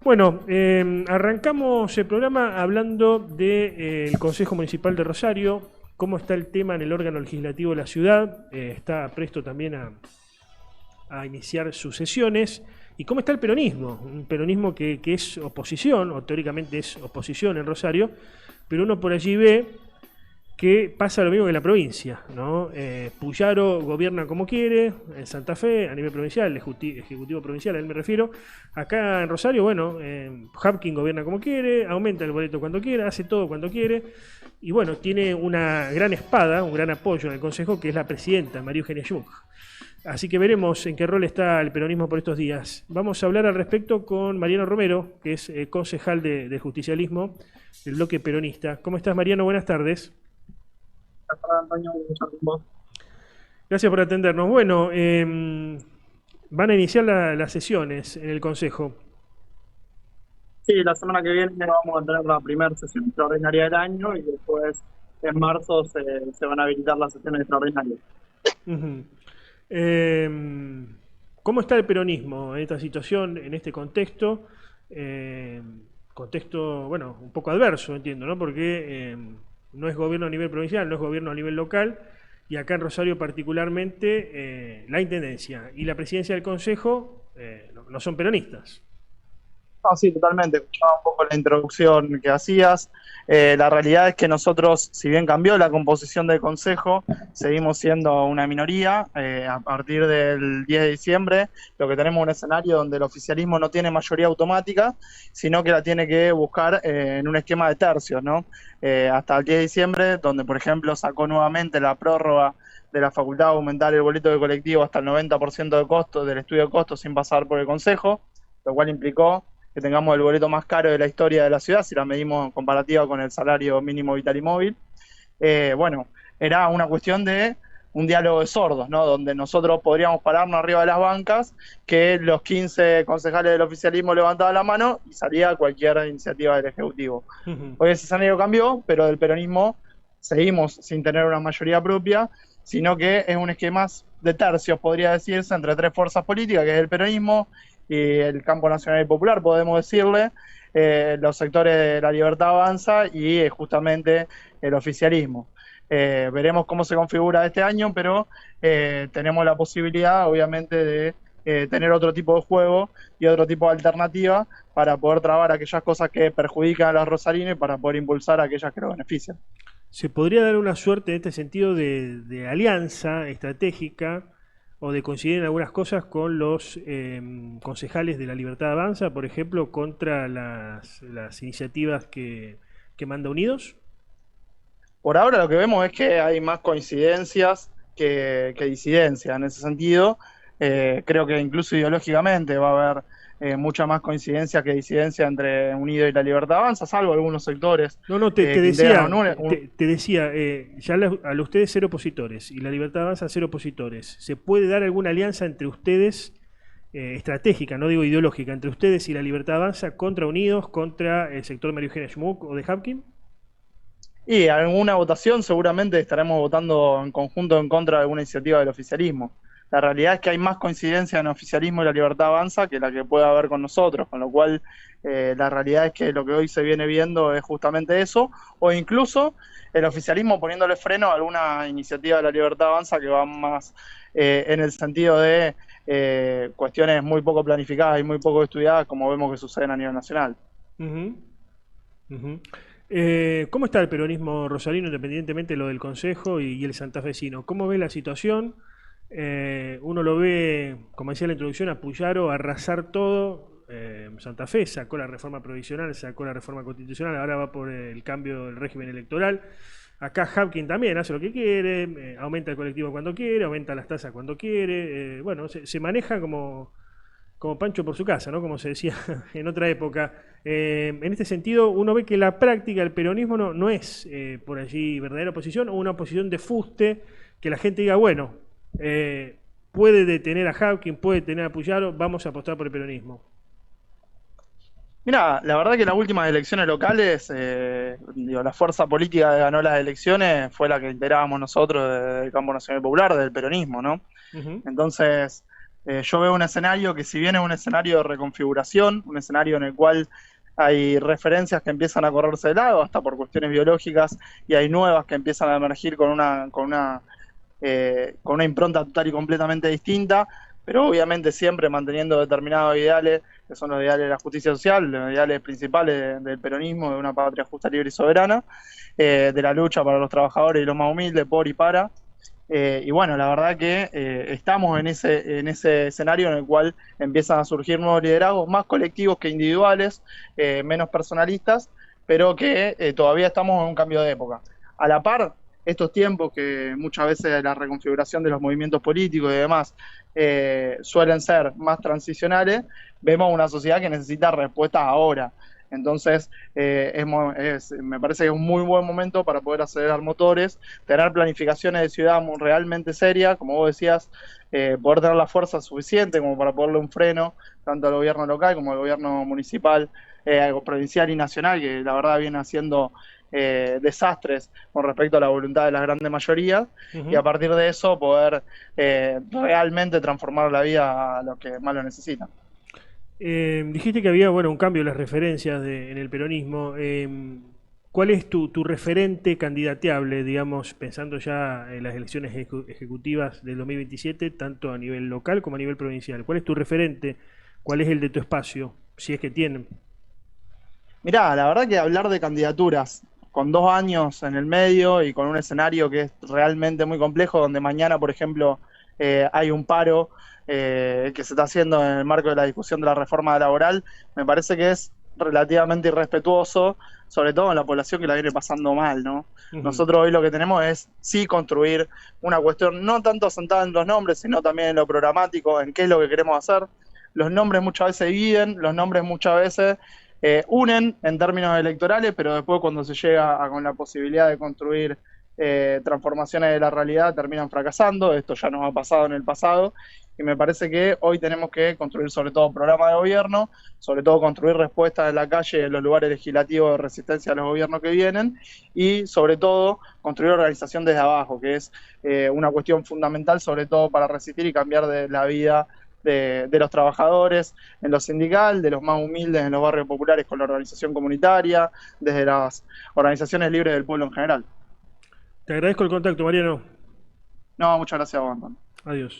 Bueno, arrancamos el programa hablando del Consejo Municipal de Rosario, cómo está el tema en el órgano legislativo de la ciudad, está presto también a iniciar sus sesiones, y cómo está el peronismo, un peronismo que es oposición, o teóricamente es oposición en Rosario, pero uno por allí ve que pasa lo mismo que en la provincia, ¿no? Puyaro gobierna como quiere, en Santa Fe, a nivel provincial, el ejecutivo provincial, a él me refiero. Acá en Rosario, bueno, Hapkin gobierna como quiere, aumenta el boleto cuando quiere, hace todo cuando quiere, y bueno, tiene una gran espada, un gran apoyo en el Consejo, que es la presidenta, María Eugenia Schmuck. Así que veremos en qué rol está el peronismo por estos días. Vamos a hablar al respecto con Mariano Romero, que es concejal de justicialismo del bloque peronista. ¿Cómo estás, Mariano? Buenas tardes. Antonio, Gracias por atendernos. Bueno, van a iniciar las sesiones en el Consejo. sí, la semana que viene vamos a tener la primera sesión extraordinaria del año y después en marzo se van a habilitar las sesiones extraordinarias. Uh-huh. Eh, ¿Cómo está el peronismo en esta situación, en este contexto? Contexto, bueno, un poco adverso, entiendo, ¿no? Porque no es gobierno a nivel provincial, no es gobierno a nivel local, y acá en Rosario particularmente la Intendencia y la Presidencia del Consejo no son peronistas. No, sí, totalmente. Escuchaba un poco la introducción que hacías. La realidad es que nosotros, si bien cambió la composición del Consejo, seguimos siendo una minoría. A partir del 10 de diciembre, lo que tenemos es un escenario donde el oficialismo no tiene mayoría automática, sino que la tiene que buscar en un esquema de tercios, ¿no? Hasta el 10 de diciembre, donde, por ejemplo, sacó nuevamente la prórroga de la facultad de aumentar el boleto de colectivo hasta el 90% de costo del estudio de costos sin pasar por el Consejo, lo cual implicó que tengamos el boleto más caro de la historia de la ciudad, si la medimos en comparativa con el salario mínimo vital y móvil. Bueno, era una cuestión de un diálogo de sordos, ¿no? Donde nosotros podríamos pararnos arriba de las bancas, que los 15 concejales del oficialismo levantaban la mano y salía cualquier iniciativa del Ejecutivo. Uh-huh. Hoy ese escenario cambió, pero del peronismo seguimos sin tener una mayoría propia, sino que es un esquema de tercios, podría decirse, entre tres fuerzas políticas, que es el peronismo y el campo nacional y popular, podemos decirle, los sectores de La Libertad Avanza y justamente el oficialismo. Veremos cómo se configura este año, pero tenemos la posibilidad, obviamente, de tener otro tipo de juego y otro tipo de alternativa para poder trabar aquellas cosas que perjudican a los rosarinos y para poder impulsar aquellas que lo benefician. ¿Se podría dar una suerte en este sentido de alianza estratégica o de coincidir en algunas cosas con los concejales de La Libertad Avanza, por ejemplo, contra las iniciativas que manda Unidos? Por ahora lo que vemos es que hay más coincidencias que disidencias en ese sentido. Creo que incluso ideológicamente va a haber mucha más coincidencia que disidencia entre Unido y La Libertad Avanza, salvo algunos sectores No, no, te que integran decía, te decía, ya a ustedes ser opositores y La Libertad Avanza ser opositores, ¿se puede dar alguna alianza entre ustedes, estratégica, no digo ideológica, entre ustedes y La Libertad Avanza contra Unidos, contra el sector María Eugenia Schmuck o de Hapkin? y en alguna votación seguramente estaremos votando en conjunto en contra de alguna iniciativa del oficialismo. La realidad es que hay más coincidencia en el oficialismo y La Libertad Avanza que la que puede haber con nosotros, con lo cual la realidad es que lo que hoy se viene viendo es justamente eso, o incluso el oficialismo poniéndole freno a alguna iniciativa de La Libertad Avanza que va más en el sentido de cuestiones muy poco planificadas y muy poco estudiadas, como vemos que suceden a nivel nacional. Uh-huh, uh-huh. ¿Cómo está el peronismo rosarino, independientemente de lo del Consejo y el santafesino? ¿Cómo ve la situación? Uno lo ve, como decía en la introducción, a Puyaro arrasar todo. Santa Fe sacó la reforma provisional, sacó la reforma constitucional, ahora va por el cambio del régimen electoral. Acá Hapkin también hace lo que quiere, aumenta el colectivo cuando quiere, aumenta las tasas cuando quiere. Bueno, se maneja como Pancho por su casa, ¿no? Como se decía en otra época. En este sentido, uno ve que la práctica del peronismo no es por allí verdadera oposición o una oposición de fuste, que la gente diga, bueno, puede detener a Hapkin, puede detener a Puyaro, vamos a apostar por el peronismo. Mira, la verdad que en las últimas elecciones locales, la fuerza política que ganó las elecciones fue la que integrábamos nosotros del Campo Nacional Popular, del peronismo, ¿no? Uh-huh. Entonces, Yo veo un escenario que, si bien es un escenario de reconfiguración, un escenario en el cual hay referencias que empiezan a correrse de lado, hasta por cuestiones biológicas, y hay nuevas que empiezan a emergir con una impronta total y completamente distinta, pero obviamente siempre manteniendo determinados ideales, que son los ideales de la justicia social, los ideales principales del peronismo, de una patria justa, libre y soberana, de la lucha para los trabajadores y los más humildes, por y para. Y bueno, la verdad que estamos en ese escenario en el cual empiezan a surgir nuevos liderazgos, más colectivos que individuales, menos personalistas, pero que todavía estamos en un cambio de época. A la par, estos tiempos que muchas veces la reconfiguración de los movimientos políticos y demás suelen ser más transicionales, vemos una sociedad que necesita respuestas ahora. Entonces, me parece que es un muy buen momento para poder acelerar motores, tener planificaciones de ciudad realmente serias, como vos decías, poder tener la fuerza suficiente como para ponerle un freno, tanto al gobierno local como al gobierno municipal, provincial y nacional, que la verdad viene haciendo desastres con respecto a la voluntad de las grandes mayorías, y a partir de eso poder realmente transformar la vida a los que más lo necesitan. Dijiste que había, bueno, un cambio en las referencias en el peronismo. ¿Cuál es tu referente candidateable, digamos, pensando ya en las elecciones ejecutivas del 2027, tanto a nivel local como a nivel provincial? ¿Cuál es tu referente? ¿Cuál es el de tu espacio, si es que tienen? Mirá, la verdad que hablar de candidaturas con 2 años en el medio y con un escenario que es realmente muy complejo, donde mañana, por ejemplo, hay un paro que se está haciendo en el marco de la discusión de la reforma laboral, me parece que es relativamente irrespetuoso, sobre todo en la población que la viene pasando mal, ¿no? Nosotros hoy lo que tenemos es sí construir una cuestión no tanto sentada en los nombres, sino también en lo programático, en qué es lo que queremos hacer. Los nombres muchas veces dividen, los nombres muchas veces unen en términos electorales, pero después, cuando se llega con la posibilidad de construir transformaciones de la realidad, terminan fracasando. Esto ya nos ha pasado en el pasado, y me parece que hoy tenemos que construir sobre todo programas de gobierno, sobre todo construir respuestas en la calle, en los lugares legislativos de resistencia a los gobiernos que vienen, y sobre todo construir organización desde abajo, que es una cuestión fundamental, sobre todo para resistir y cambiar de la vida de los trabajadores en lo sindical, de los más humildes en los barrios populares con la organización comunitaria, desde las organizaciones libres del pueblo en general. Te agradezco el contacto, Mariano. No, muchas gracias a vos, Antonio. Adiós.